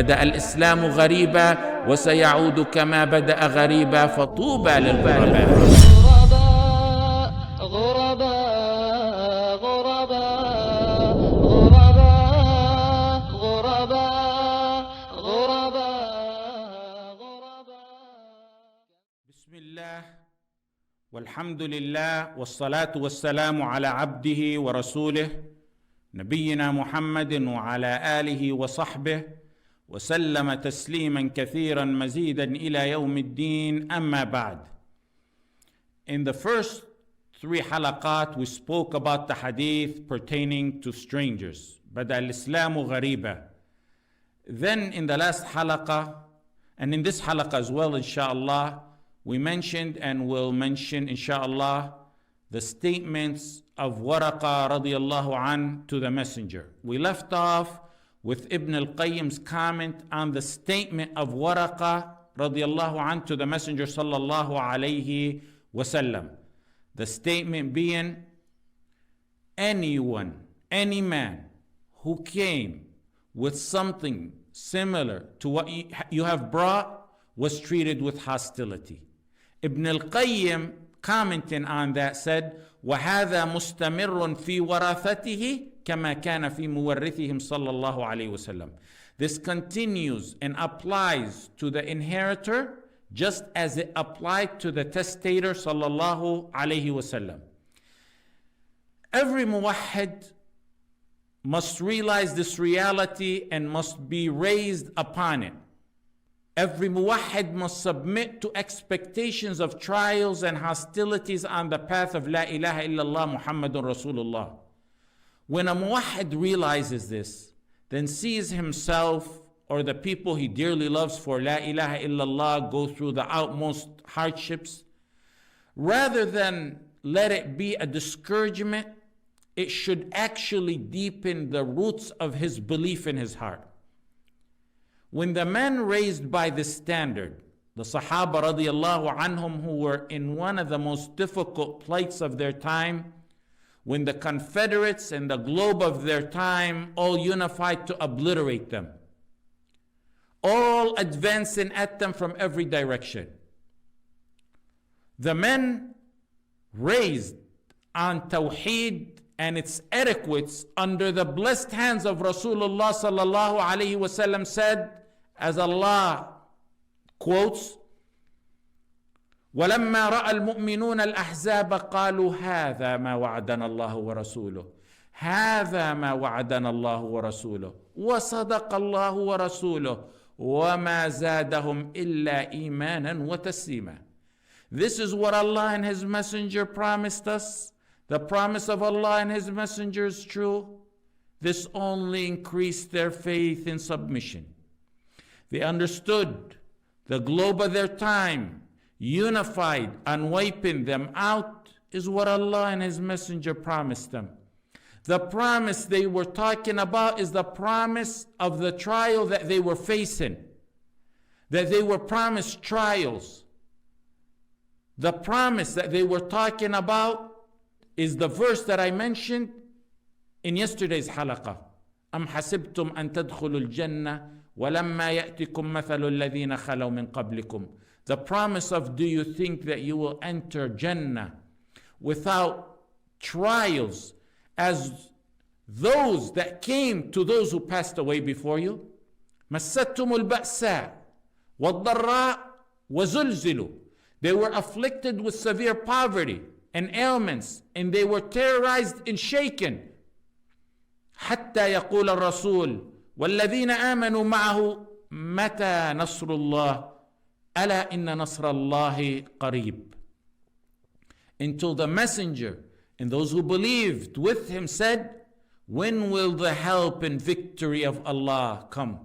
بدأ الإسلام غريبا وسيعود كما بدأ غريبا فطوبى للغرباء. غرباء غرباء غرباء غرباء غرباء. بسم الله والحمد لله والصلاة والسلام على عبده ورسوله نبينا محمد وعلى آله وصحبه وسلم تسليما كثيرا مزيدا إلى يوم الدين. أما بعد. In the first 3 halaqat we spoke about the hadith pertaining to strangers. بدأ الإسلام غريبا. Then in the last halaqa, and in this halaqa as well inshallah, we mentioned and will mention inshallah the statements of Waraqa radiyallahu an to the messenger. We left off with Ibn al-Qayyim's comment on the statement of Waraqa radiyallahu an to the messenger sallallahu alayhi wasallam. The statement being, anyone, any man who came with something similar to what you have brought was treated with hostility. Ibn al-Qayyim commenting on that said, وَهَذَا مُسْتَمِرٌ فِي وَرَاثَتِهِ كَمَا كَانَ فِي مُوَرِّثِهِمْ صَلَّى اللَّهُ عَلَيْهِ وَسَلَّمْ. This continues and applies to the inheritor just as it applied to the testator sallallahu alayhi wasallam. Every muwahhid must realize this reality and must be raised upon it. Every muwahhid must submit to expectations of trials and hostilities on the path of La ilaha illallah Muhammadun Rasulullah. When a muwahhid realizes this, then sees himself or the people he dearly loves for La ilaha illallah go through the utmost hardships, rather than let it be a discouragement, it should actually deepen the roots of his belief in his heart. When the men raised by this standard, the Sahaba radiyallahu anhum, who were in one of the most difficult plights of their time, when the Confederates and the globe of their time all unified to obliterate them, all advancing at them from every direction. The men raised on Tawheed and its etiquettes under the blessed hands of Rasulullah sallallahu alaihi wasallam said, as Allah quotes, وَلَمَّا رَأَى الْمُؤْمِنُونَ الْأَحْزَابَ قَالُوا هَذَا مَا وَعَدَنَا اللَّهُ وَرَسُولُهُ هَذَا مَا وَعَدَنَا اللَّهُ وَرَسُولُهُ وَصَدَقَ اللَّهُ وَرَسُولُهُ وَمَا زَادَهُمْ إِلَّا إِيمَانًا وَتَسْلِيمًا. This is what Allah and His Messenger promised us. The promise of Allah and His Messenger is true. This only increased their faith in submission. They understood the globe of their time, unified and wiping them out, is what Allah and His Messenger promised them. The promise they were talking about is the promise of the trial that they were facing, that they were promised trials. The promise that they were talking about is the verse that I mentioned in yesterday's halaqah. أَمْ حَسِبْتُمْ أَن تَدْخُلُوا الْجَنَّةَ وَلَمَّا يَأْتِكُمْ مَثَلُ الَّذِينَ خَلَوْا مِنْ قَبْلِكُمْ. The promise of, do you think that you will enter Jannah without trials as those that came to those who passed away before you? مَسَّتْهُمُ الْبَأْسَاءُ وَالضَّرَّاءُ وَزُلْزِلُوا. They were afflicted with severe poverty and ailments, and they were terrorized and shaken. حتى يقول الرسول والذين آمنوا معه متى نصر الله ألا إن نصر الله قريب. Until the messenger and those who believed with him said, when will the help and victory of Allah come?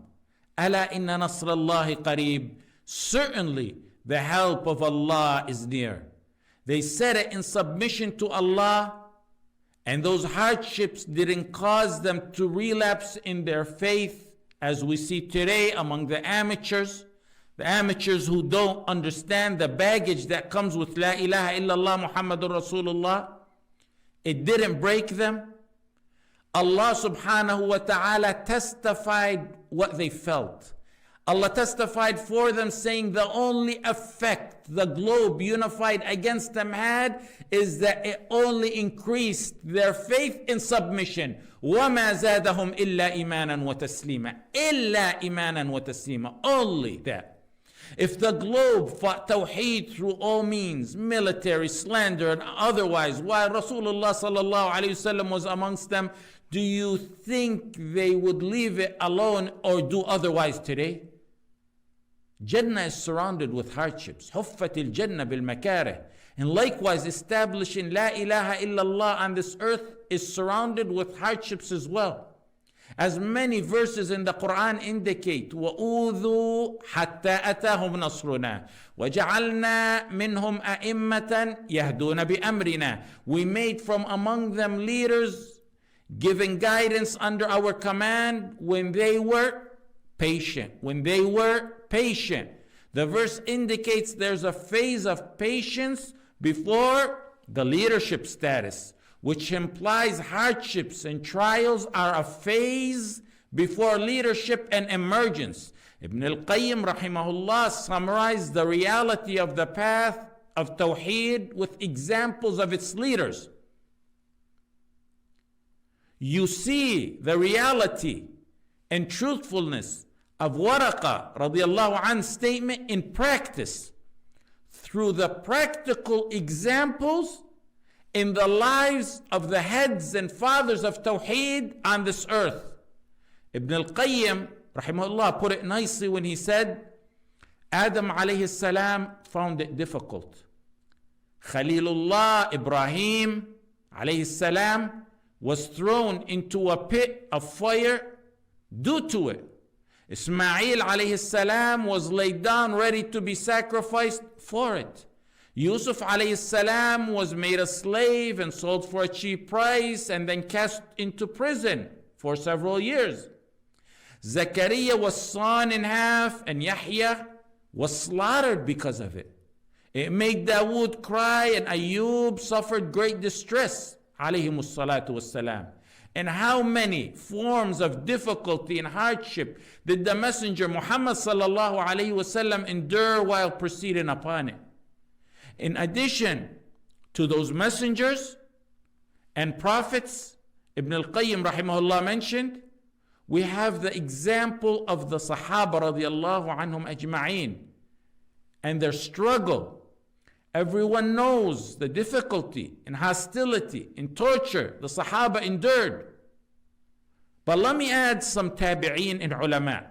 ألا إن نصر الله قريب. Certainly the help of Allah is near. They said it in submission to Allah, and those hardships didn't cause them to relapse in their faith, as we see today among the amateurs who don't understand the baggage that comes with La ilaha illallah Muhammadur Rasulullah. It didn't break them. Allah subhanahu wa ta'ala testified what they felt. Allah testified for them, saying the only effect the globe unified against them had is that it only increased their faith in submission. وَمَا زَادَهُمْ إِلَّا إِيمَانًا وَتَسْلِيمًا. إِلَّا إِيمَانًا وَتَسْلِيمًا. Only that. If the globe fought Tawheed through all means, military, slander, and otherwise, while Rasulullah sallallahu alayhi wasallam was amongst them, do you think they would leave it alone or do otherwise today? Jannah is surrounded with hardships. حُفَّتِ الْجَنَّةِ بِالْمَكَارِهِ. And likewise, establishing La ilaha illallah on this earth is surrounded with hardships as well. As many verses in the Quran indicate, وَأُوذُوا حَتَّى أَتَاهُمْ نَصْرُنَا وَجَعَلْنَا مِنْهُمْ أَئِمَّةً يَهْدُونَ بِأَمْرِنَا. We made from among them leaders, giving guidance under our command when they were patient. When they were patient. The verse indicates there's a phase of patience before the leadership status, which implies hardships and trials are a phase before leadership and emergence. Ibn al-Qayyim rahimahullah summarized the reality of the path of Tawheed with examples of its leaders. You see the reality and truthfulness of Waraqa radiallahu anh's statement in practice through the practical examples in the lives of the heads and fathers of Tawheed on this earth. Ibn al-Qayyim rahimahullah put it nicely when he said, Adam alayhi salam found it difficult. Khalilullah Ibrahim alayhi salam was thrown into a pit of fire due to it. Ismail alayhi salam was laid down ready to be sacrificed for it. Yusuf alayhi salam was made a slave and sold for a cheap price and then cast into prison for several years. Zakaria was sawn in half and Yahya was slaughtered because of it. It made Dawood cry and Ayub suffered great distress alayhimus salatu wassalam. And how many forms of difficulty and hardship did the Messenger Muhammad sallallahu alayhi wasallam endure while proceeding upon it? In addition to those messengers and prophets, Ibn al-Qayyim rahimahullah mentioned, we have the example of the Sahaba radiallahu anhum ajma'een and their struggle. Everyone knows the difficulty and hostility and torture the Sahaba endured. But let me add some tabi'een and ulama.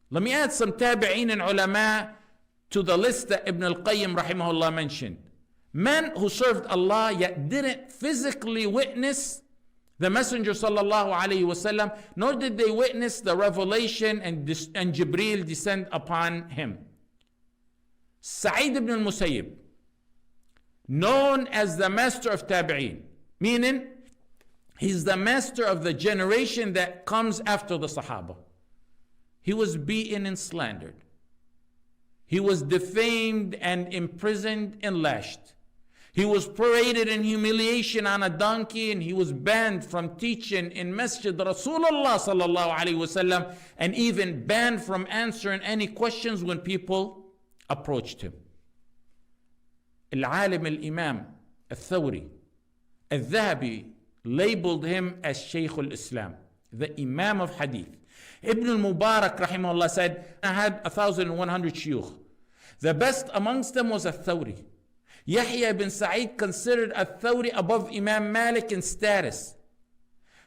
Let me add some tabi'een and ulama to the list that Ibn al-Qayyim rahimahullah mentioned. Men who served Allah yet didn't physically witness the Messenger sallallahu alayhi wasallam, nor did they witness the revelation and Jibril descend upon him. Sa'id ibn al-Musayyib, known as the master of tabi'een, meaning he's the master of the generation that comes after the Sahaba. He was beaten and slandered. He was defamed and imprisoned and lashed. He was paraded in humiliation on a donkey, and he was banned from teaching in Masjid Rasulullah sallallahu alaihi wasallam, and even banned from answering any questions when people approached him. Al-Alim al-Imam al-Thawri al-Dhahabi labeled him as Shaykh al-Islam, the Imam of Hadith. Ibn al-Mubarak rahimahullah said, I had 1,100 shuyukh. The best amongst them was al-Thawri. Yahya ibn Sa'id considered al-Thawri above Imam Malik in status.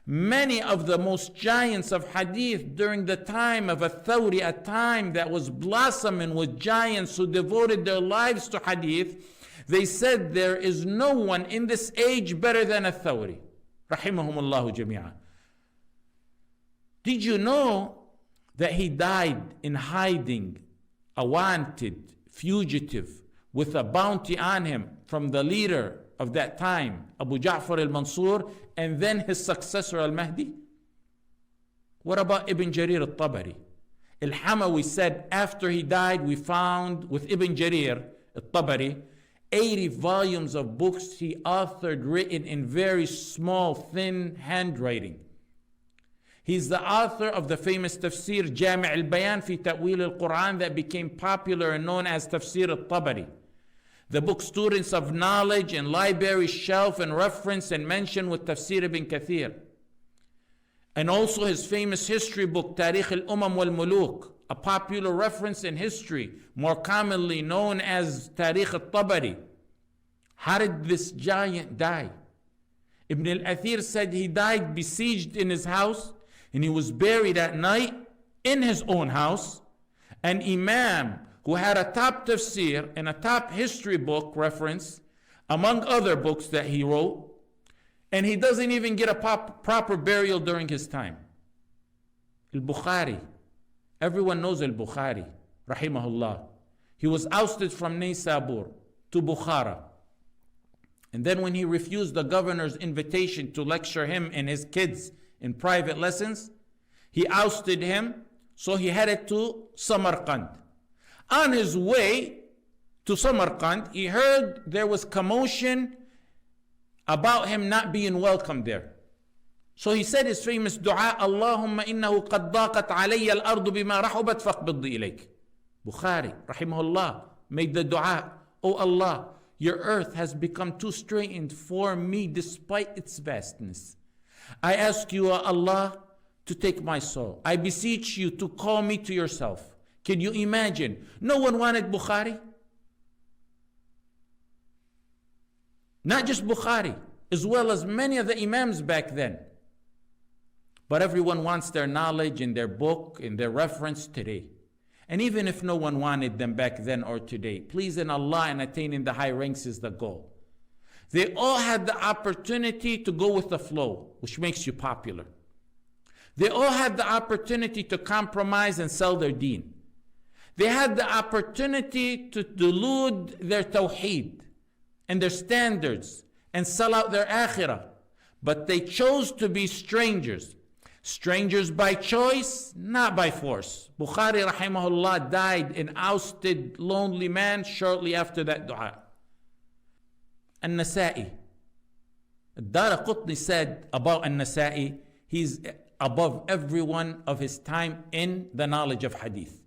Many of the most giants of hadith during the time of al-Thawri, a time that was blossoming with giants who devoted their lives to hadith, they said there is no one in this age better than al-Thawri. Rahimahumullahu jami'an. Did you know that he died in hiding, a wanted fugitive, with a bounty on him from the leader of that time, Abu Ja'far al-Mansur, and then his successor al-Mahdi? What about Ibn Jarir al-Tabari? Al-Hamawi said after he died, we found with Ibn Jarir al-Tabari 80 volumes of books he authored written in very small, thin handwriting. He's the author of the famous tafsir Jami' al-Bayan fi Ta'wil al-Quran that became popular and known as Tafsir al-Tabari. The book students of knowledge and libraries shelf and reference and mention with Tafsir ibn Kathir. And also his famous history book Tarikh al-Umam wal-Muluk, a popular reference in history, more commonly known as Tarikh al-Tabari. How did this giant die? Ibn al-Athir said he died besieged in his house, and he was buried at night in his own house. An imam who had a top tafsir and a top history book reference, among other books that he wrote, and he doesn't even get a proper burial during his time. Al-Bukhari. Everyone knows Al-Bukhari, rahimahullah. He was ousted from Naysabur to Bukhara. And then when he refused the governor's invitation to lecture him and his kids in private lessons, he ousted him, so he headed to Samarkand. On his way to Samarkand, he heard there was commotion about him not being welcome there. So he said his famous dua, Allahumma innahu qad daqat alayya al-ardu bima rahubat faqbidni ilayk. Bukhari, rahimahullah, made the dua, Oh Allah, your earth has become too straitened for me despite its vastness. I ask you, Allah, to take my soul. I beseech you to call me to yourself. Can you imagine? No one wanted Bukhari. Not just Bukhari, as well as many of the imams back then. But everyone wants their knowledge and their book and their reference today. And even if no one wanted them back then or today, pleasing Allah and attaining the high ranks is the goal. They all had the opportunity to go with the flow, which makes you popular. They all had the opportunity to compromise and sell their deen. They had the opportunity to delude their tawheed and their standards and sell out their akhirah. But they chose to be strangers. Strangers by choice, not by force. Bukhari rahimahullah died an ousted, lonely man shortly after that dua. An-Nasa'i. Ad-Daraqutni said about An-Nasa'i, he's above everyone of his time in the knowledge of hadith.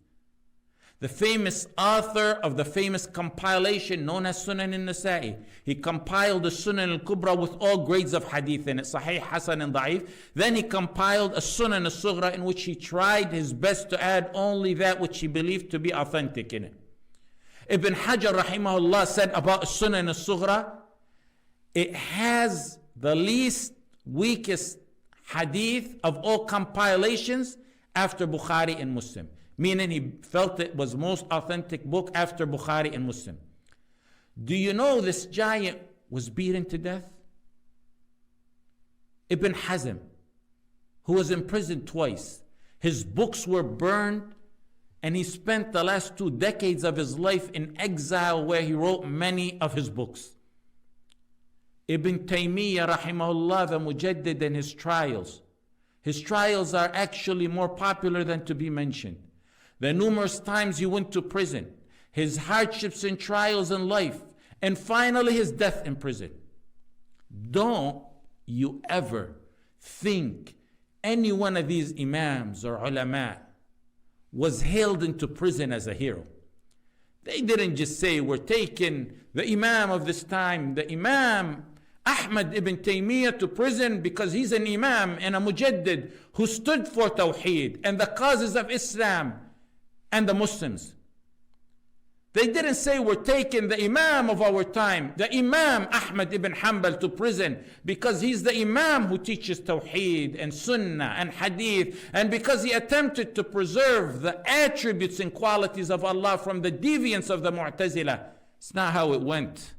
The famous author of the famous compilation known as Sunan al-Nasa'i. He compiled the Sunan al-Kubra with all grades of hadith in it, Sahih, Hasan, and Da'if. Then he compiled a Sunan al-Sughra in which he tried his best to add only that which he believed to be authentic in it. Ibn Hajar rahimahullah said about Sunan al-Sughra, it has the least weakest hadith of all compilations after Bukhari and Muslim. Meaning he felt it was most authentic book after Bukhari and Muslim. Do you know this giant was beaten to death? Ibn Hazm, who was imprisoned twice. His books were burned, and he spent the last 2 decades of his life in exile where he wrote many of his books. Ibn Taymiyyah rahimahullah, the Mujaddid, and his trials. His trials are actually more popular than to be mentioned. The numerous times he went to prison, his hardships and trials in life, and finally his death in prison. Don't you ever think any one of these imams or ulama was hailed into prison as a hero. They didn't just say, we're taking the imam of this time, the imam Ahmad ibn Taymiyyah, to prison because he's an imam and a mujaddid who stood for tawheed and the causes of Islam and the Muslims. They didn't say we're taking the imam of our time, the imam Ahmad ibn Hanbal, to prison because he's the imam who teaches tawheed and sunnah and hadith, and because he attempted to preserve the attributes and qualities of Allah from the deviance of the Mu'tazila. It's not how it went.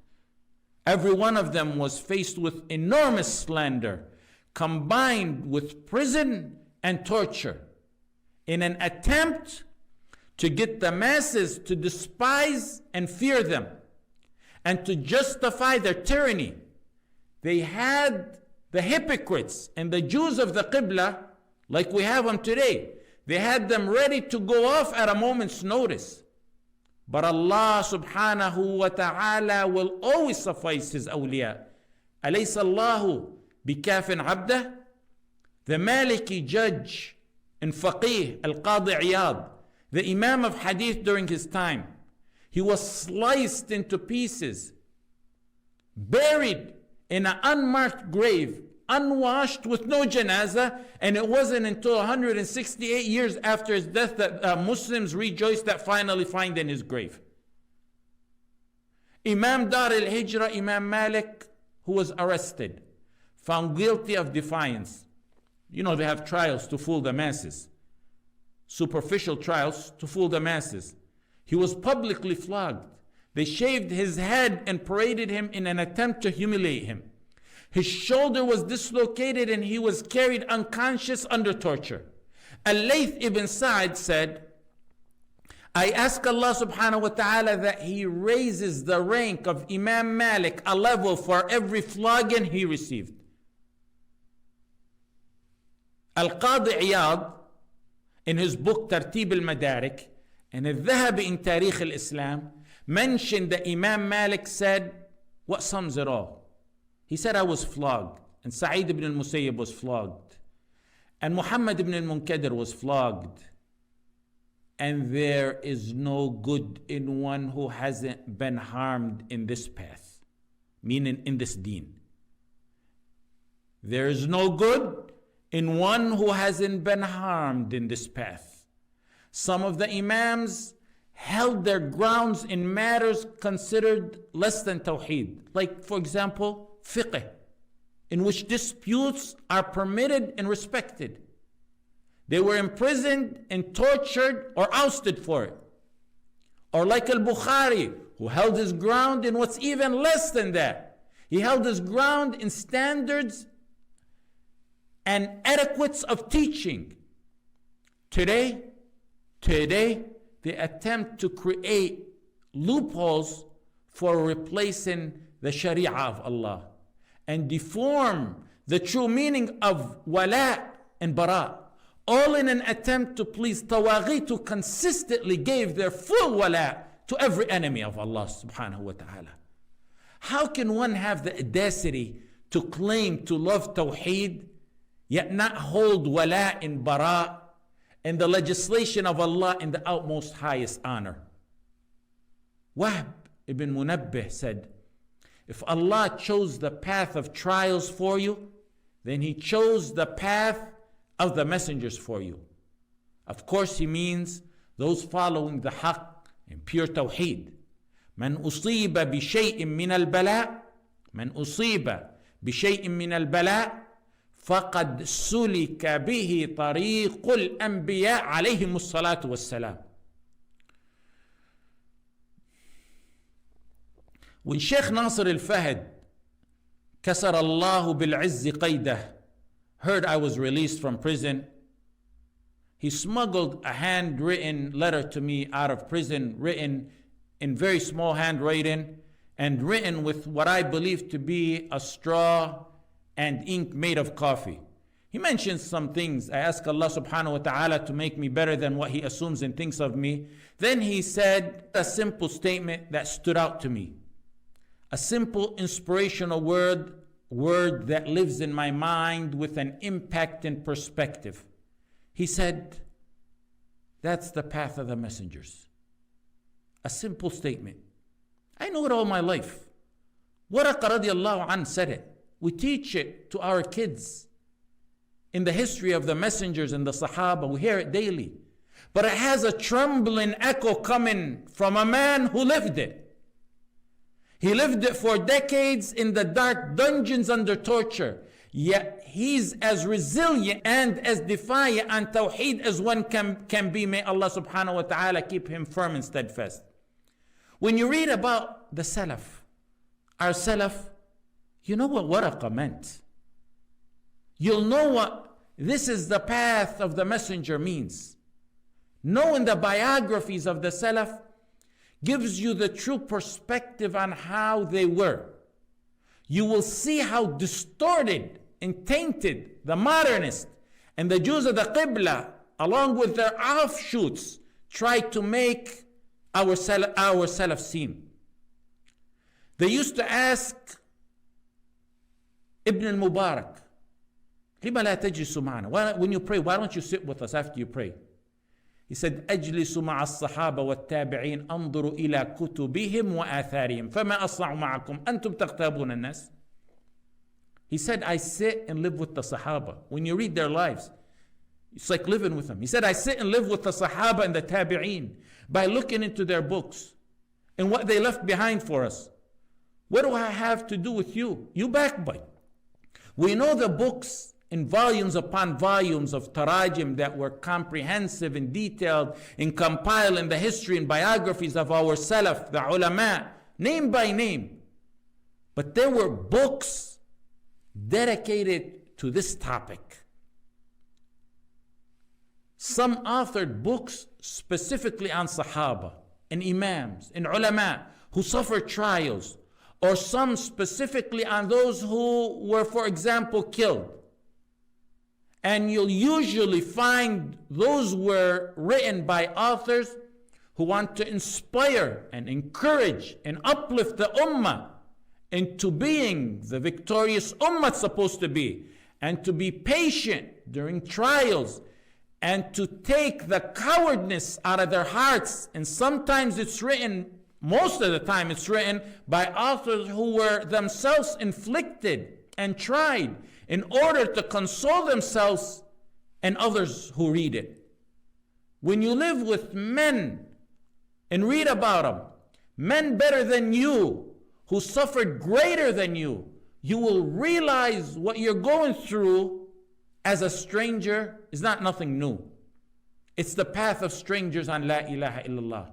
Every one of them was faced with enormous slander combined with prison and torture in an attempt to get the masses to despise and fear them and to justify their tyranny. They had the hypocrites and the Jews of the Qibla, like we have them today. They had them ready to go off at a moment's notice. But Allah subhanahu wa ta'ala will always suffice His awliya. أَلَيْسَ اللَّهُ بِكَافٍ عَبْدَهُ? the Maliki judge and faqih, Al-Qadi Iyad, the Imam of Hadith during his time, he was sliced into pieces, buried in an unmarked grave, unwashed, with no janazah, and it wasn't until 168 years after his death that Muslims rejoiced at finally finding his grave. Imam Dar al-Hijrah, Imam Malik, who was arrested, found guilty of defiance. You know, they have trials to fool the masses, superficial trials to fool the masses. He was publicly flogged. They shaved his head and paraded him in an attempt to humiliate him. His shoulder was dislocated and he was carried unconscious under torture. Al-Layth ibn Sa'd said, I ask Allah subhanahu wa ta'ala that He raises the rank of Imam Malik a level for every flogging he received. Al-Qadi Iyad, in his book Tartib al-Madarik, and Al-Dhahabi in Tarikh al-Islam, mentioned that Imam Malik said what sums it all. He said, I was flogged, and Sa'id ibn al-Musayyib was flogged, and Muhammad ibn al-Munkadir was flogged, and there is no good in one who hasn't been harmed in this path, meaning in this deen. There is no good in one who hasn't been harmed in this path. Some of the Imams held their grounds in matters considered less than Tawheed, like, for example, fiqh, in which disputes are permitted and respected. They were imprisoned and tortured or ousted for it. Or like al-Bukhari, who held his ground in what's even less than that. He held his ground in standards and etiquettes of teaching. Today, they attempt to create loopholes for replacing the Sharia of Allah and deform the true meaning of wala and bara, all in an attempt to please Tawaghit, who consistently gave their full wala to every enemy of Allah subhanahu wa ta'ala. How can one have the audacity to claim to love Tawheed, yet not hold wala and bara and the legislation of Allah in the utmost highest honor? Wahb ibn Munabbih said, if Allah chose the path of trials for you, then He chose the path of the messengers for you. Of course, He means those following the haqq and pure tawheed. من أصيب بشيء من البلاء من أصيب بشيء من البلاء فقد سلك به طريق الأنبياء عليهم الصلاة والسلام. When Shaykh Nasr al-Fahd, كسر الله بالعز قيده, heard I was released from prison, he smuggled a handwritten letter to me out of prison, written in very small handwriting and written with what I believe to be a straw and ink made of coffee. He mentions some things. I ask Allah subhanahu wa ta'ala to make me better than what He assumes and thinks of me. Then he said a simple statement that stood out to me. A simple inspirational word that lives in my mind with an impact and perspective. He said, that's the path of the messengers. A simple statement. I know it all my life. Waraqa radiallahu anh said it. We teach it to our kids. In the history of the messengers and the Sahaba, we hear it daily. But it has a trembling echo coming from a man who lived it. He lived it for decades in the dark dungeons under torture. Yet he's as resilient and as defiant on Tawheed as one can be. May Allah subhanahu wa ta'ala keep him firm and steadfast. When you read about the Salaf, our Salaf, you know what Waraqa meant. You'll know what this is the path of the messenger means. Knowing the biographies of the Salaf gives you the true perspective on how they were. You will see how distorted and tainted the modernists and the Jews of the Qibla, along with their offshoots, try to make our Salaf seem. They used to ask Ibn al-Mubarak, لما لا تجلسوا معنا? When you pray, why don't you sit with us after you pray? He said, أجلس مع الصحابة والتابعين أنظر إلى كتبهم وآثارهم فما أصنع معكم أنتم تغتابون الناس. He said, I sit and live with the Sahaba. When you read their lives, it's like living with them. He said, I sit and live with the Sahaba and the Tabi'een by looking into their books and what they left behind for us. What do I have to do with you? You backbite. We know the books in volumes upon volumes of tarajim that were comprehensive and detailed and compiled in the history and biographies of our salaf, the ulama, name by name. But there were books dedicated to this topic. Some authored books specifically on Sahaba and Imams and ulama who suffered trials, or some specifically on those who were, for example, killed. And you'll usually find those were written by authors who want to inspire and encourage and uplift the ummah into being the victorious ummah it's supposed to be, and to be patient during trials, and to take the cowardness out of their hearts. And sometimes it's written, most of the time it's written by authors who were themselves inflicted and tried in order to console themselves and others who read it. When you live with men and read about them, men better than you, who suffered greater than you, you will realize what you're going through as a stranger is not nothing new. It's the path of strangers on La ilaha illallah.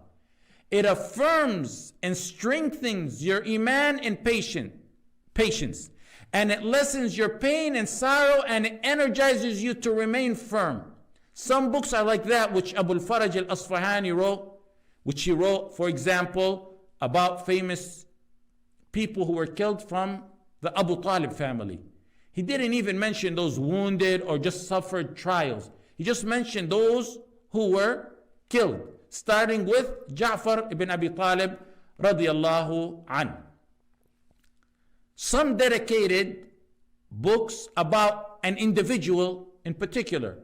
It affirms and strengthens your iman and patience. And it lessens your pain and sorrow, and it energizes you to remain firm. Some books are like that, which Abu al-Faraj al-Asfahani wrote, which he wrote, for example, about famous people who were killed from the Abu Talib family. He didn't even mention those wounded or just suffered trials. He just mentioned those who were killed, starting with Ja'far ibn Abi Talib radiyallahu an. Some dedicated books about an individual in particular,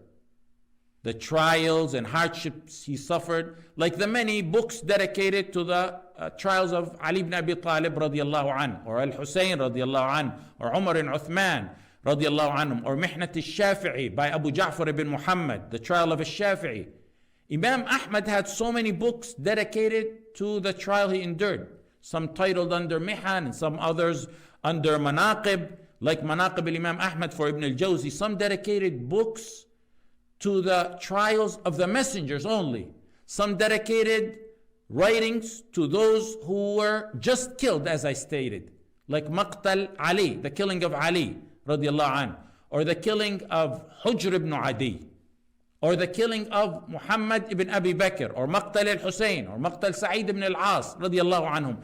the trials and hardships he suffered, like the many books dedicated to the trials of Ali ibn Abi Talib radiyallahu an, or Al-Hussein radiyallahu an, or Umar and Uthman radiyallahu anhum, or Mihnat al-Shafi'i by Abu Ja'far ibn Muhammad, the trial of al-Shafi'i. Imam Ahmad had so many books dedicated to the trial he endured, some titled under Mihan and some others under Manaqib, like Manaqib al-Imam Ahmad for Ibn al-Jawzi. Some dedicated books to the trials of the messengers only. Some dedicated writings to those who were just killed, as I stated, like Maqtal Ali, the killing of Ali radiallahu anh, or the killing of Hujr ibn Adi, or the killing of Muhammad ibn Abi Bakr, or Maqtal al-Hussein, or Maqtal Sa'id ibn al-As radiallahu anhum.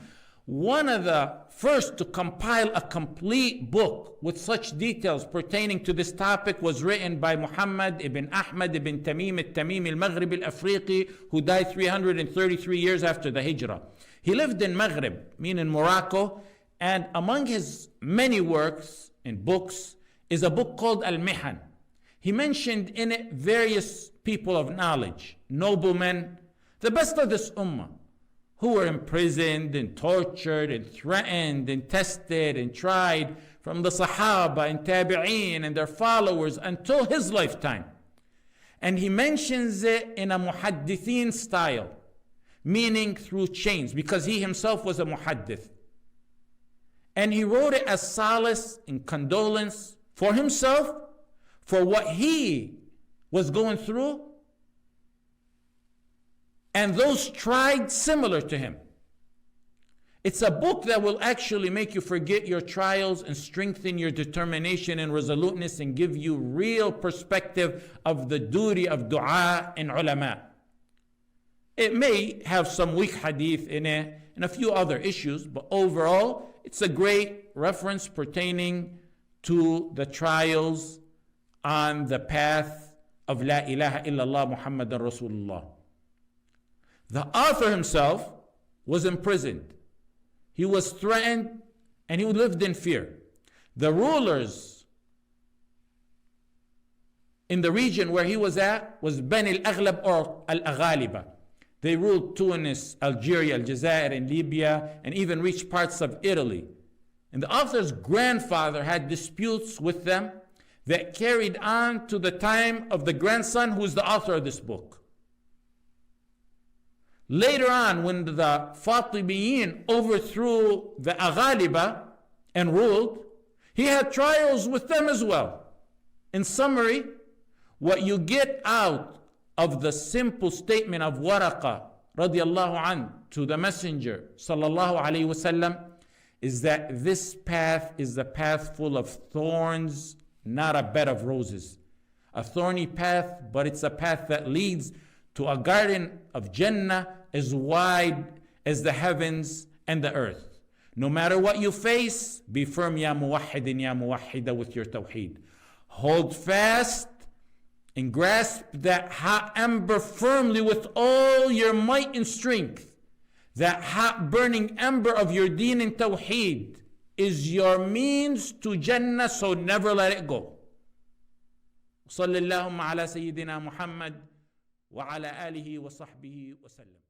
One of the first to compile a complete book with such details pertaining to this topic was written by Muhammad ibn Ahmad ibn Tamim al-Tamimi al-Maghrib al-Afriqi, who died 333 years after the Hijrah. He lived in Maghrib, meaning Morocco, and among his many works and books is a book called Al-Mihan. He mentioned in it various people of knowledge, noblemen, the best of this ummah, who were imprisoned and tortured and threatened and tested and tried, from the Sahaba and Tabi'een and their followers until his lifetime. And he mentions it in a muhaddithin style, meaning through chains, because he himself was a muhaddith. And he wrote it as solace and condolence for himself, for what he was going through, and those tried similar to him. It's a book that will actually make you forget your trials and strengthen your determination and resoluteness and give you real perspective of the duty of dua and ulama. It may have some weak hadith in it and a few other issues, but overall, it's a great reference pertaining to the trials on the path of La ilaha illallah Muhammadan Rasulullah. The author himself was imprisoned. He was threatened and he lived in fear. The rulers in the region where he was at was Bani al-Aghlab or al-Aghaliba. They ruled Tunis, Algeria, Aljazair, and Libya, and even reached parts of Italy. And the author's grandfather had disputes with them that carried on to the time of the grandson who is the author of this book. Later on, when the Fatimiyin overthrew the Aghaliba and ruled, he had trials with them as well. In summary, what you get out of the simple statement of Waraqa radiallahu anh to the Messenger sallallahu alayhi wasallam is that this path is a path full of thorns, not a bed of roses. A thorny path, but it's a path that leads to a garden of Jannah as wide as the heavens and the earth. No matter what you face, be firm, ya muwahhidin, ya muwahhida, with your tawheed. Hold fast and grasp that hot ember firmly with all your might and strength. That hot burning ember of your deen and tawheed is your means to Jannah, so never let it go. صلى اللهم على سيدنا محمد وعلى آله وصحبه وسلم.